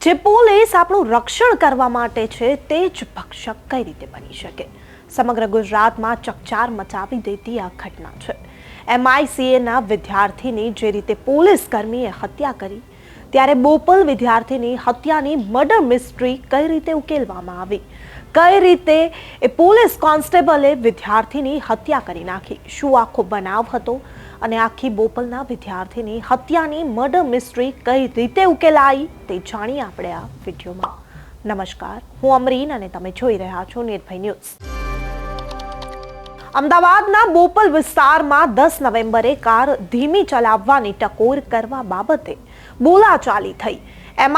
જે પોલીસ આપણું રક્ષણ કરવા માટે છે તે જ ભક્ષક કઈ રીતે બની શકે? સમગ્ર ગુજરાતમાં ચકચાર મચાવી દેતી આ ઘટના છે। MICAના વિદ્યાર્થીની જે રીતે પોલીસ કર્મીએ હત્યા કરી, ત્યારે બોપલ વિદ્યાર્થીની હત્યાની મર્ડર મિસ્ટ્રી કઈ રીતે ઉકેલવામાં આવી? કઈ રીતે એ પોલીસ કોન્સ્ટેબલે વિદ્યાર્થીની હત્યા કરી નાખી? શું આખો બનાવ હતો અને આખી બોપલના વિદ્યાર્થીની હત્યાની મર્ડર મિસ્ટ્રી કઈ રીતે ઉકેલાઈ તે જાણીએ આપણે આ વિડીયોમાં। નમસ્કાર, હું અમરીન અને તમે જોઈ રહ્યા છો નિર્ભય ન્યૂઝ। અમદાવાદના બોપલ વિસ્તારમાં 10 નવેમ્બરે કાર ધીમી ચલાવવાની ટકોર કરવા બાબતે બોલાચાલી થઈ।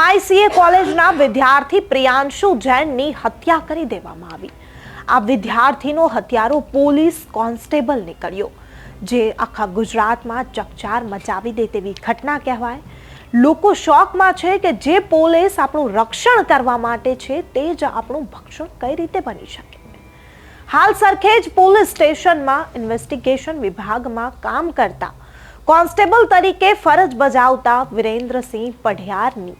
MICA કોલેજના વિદ્યાર્થી પ્રિયાંશુ જૈનની હત્યા કરી દેવામાં આવી। આ વિદ્યાર્થીનો હત્યારો પોલીસ કોન્સ્ટેબલ નીકળ્યો, જે આખા ગુજરાતમાં ચકચાર મચાવી દે તેવી ઘટના કહેવાય। લોકો શોકમાં છે કે જે પોલીસ આપણું રક્ષણ કરવા માટે છે તે જ આપણું ભક્ષણ કઈ રીતે બની શકે? હાલ સરખેજ પોલીસ સ્ટેશનમાં ઇન્વેસ્ટિગેશન વિભાગમાં કામ કરતા કોન્સ્ટેબલ તરીકે ફરજ બજાવતા વિરેન્દ્રસિંહ પઢિયારની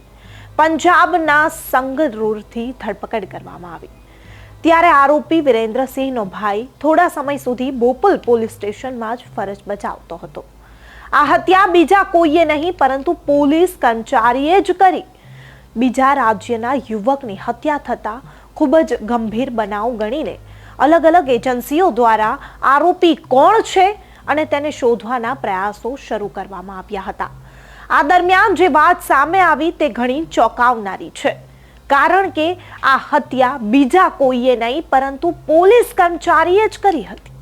પંજાબના સંગરૂરથી ધરપકડ કરવામાં આવી। ત્યારે આરોપી વિરેન્દ્રસિંહનો ભાઈ થોડા સમય સુધી બોપલ પોલીસ સ્ટેશનમાં જ ફરજ બજાવતો હતો। આ હત્યા બીજા કોઈએ નહીં પરંતુ પોલીસ કર્મચારીએ જ કરી। બીજા રાજ્યના યુવકની હત્યા થતા ખૂબ જ ગંભીર બનાવ ગણીને અલગ અલગ એજન્સીઓ દ્વારા આરોપી કોણ છે અને તેને શોધવાના પ્રયાસો શરૂ કરવામાં આવ્યા હતા। આ દરમિયાન જે વાત સામે આવી તે ઘણી ચોંકાવનારી છે, કારણ કે આ હત્યા બીજા કોઈએ નહીં પરંતુ પોલીસ કર્મચારીએ જ કરી હતી।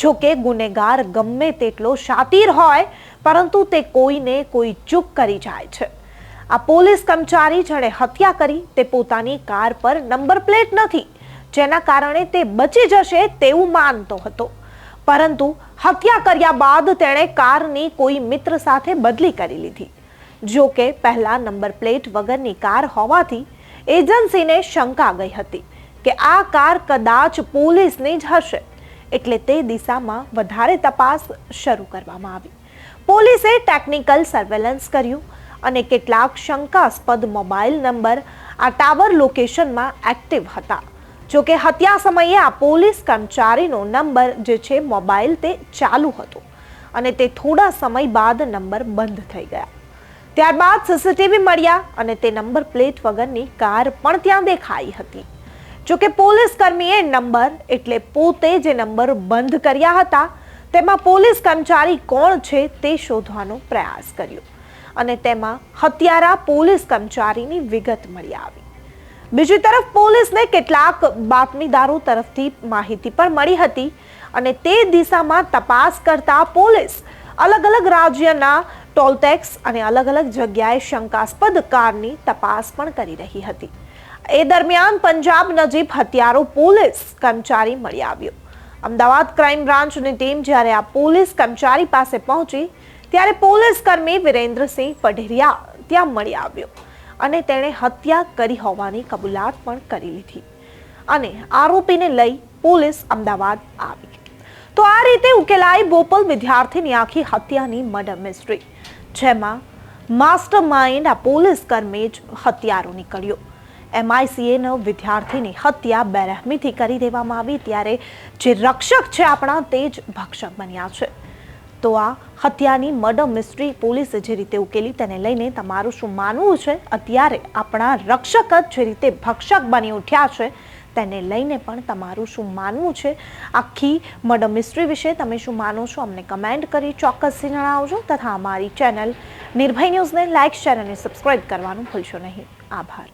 જો કે ગુનેગાર ગમે તેટલો શાતીર હોય પરંતુ તે કોઈને કોઈ ચૂક કરી જાય છે। આ પોલીસ કર્મચારી જેણે હત્યા કરી તે પોતાની કાર પર નંબર પ્લેટ નથી, જેના કારણે તે બચી જશે તેવું માનતો હતો, પરંતુ હત્યા કર્યા બાદ તેણે કારની કોઈ મિત્ર સાથે બદલી કરી લીધી। જો કે પહેલા નંબર પ્લેટ વગરની કાર હોવાથી એજન્સીને શંકા ગઈ હતી કે આ કાર કદાચ પોલીસની જ હશે, એટલે તે દિશામાં વધારે તપાસ શરૂ કરવામાં આવી। પોલીસે ટેકનિકલ સર્વેલન્સ કર્યું અને કેટલાક શંકાસ્પદ મોબાઈલ નંબર આ ટાવર લોકેશનમાં એક્ટિવ હતા। જો કે હત્યા સમયે આ પોલીસ કર્મચારીનો નંબર જે છે મોબાઈલ તે ચાલુ હતો અને તે થોડા સમય બાદ નંબર બંધ થઈ ગયા। ત્યારબાદ CCTV મળ્યા અને તે નંબર પ્લેટ વગરની કાર પણ ત્યાં દેખાઈ હતી। જો કે પોલીસ કર્મીએ નંબર એટલે પોતે જે નંબર બંધ કર્યા હતા તેમાં પોલીસ કર્મચારી કોણ છે તે શોધવાનો પ્રયાસ કર્યો અને તેમાં હત્યારા પોલીસ કર્મચારીની વિગત મળી આવી। બીજી તરફ પોલીસને કેટલાક બાતમીદારો તરફથી માહિતી પણ મળી હતી અને તે દિશામાં તપાસ કરતા પોલીસ અલગ અલગ રાજ્યના ટોલ ટેક્સ અને અલગ અલગ જગ્યાએ શંકાસ્પદ કારની તપાસ પણ કરી રહી હતી। એ દરમિયાન પંજાબ નજીક હત્યારો પોલીસ કર્મચારી મળી આવ્યો। અમદાવાદ ક્રાઇમ બ્રાન્ચની ટીમ જ્યારે આ પોલીસ કર્મચારી પાસે પહોંચી ત્યારે પોલીસ કર્મી વિરેન્દ્રસિંહ પઢિયા ત્યાં મળી આવ્યો અને તેણે હત્યા કરી હોવાની કબૂલાત પણ કરી લીધી અને આરોપીને લઈ પોલીસ અમદાવાદ આવી। તો આ રીતે ઉકેલાઈ બોપલ વિદ્યાર્થીની આખી હત્યાની મર્ડર મિસ્ટ્રી, જેમાં માસ્ટર માઇન્ડ આ પોલીસ કર્મી જ હત્યારો નીકળ્યો। MICAનો વિદ્યાર્થીની હત્યા બેરહેમીથી કરી દેવામાં આવી, ત્યારે જે રક્ષક છે આપણા તે જ ભક્ષક બન્યા છે। તો આ હત્યાની મર્ડર મિસ્ટ્રી પોલીસે જે રીતે ઉકેલી તેને લઈને તમારું શું માનવું છે? અત્યારે આપણા રક્ષક જ જે રીતે ભક્ષક બની ઉઠ્યા છે તેને લઈને પણ તમારું શું માનવું છે? આખી મર્ડર મિસ્ટ્રી વિશે તમે શું માનો છો? અમને કમેન્ટ કરી ચોક્કસથી જણાવજો તથા અમારી ચેનલ નિર્ભય ન્યૂઝને લાઇક, શેર અને સબસ્ક્રાઇબ કરવાનું ભૂલશો નહીં। આભાર।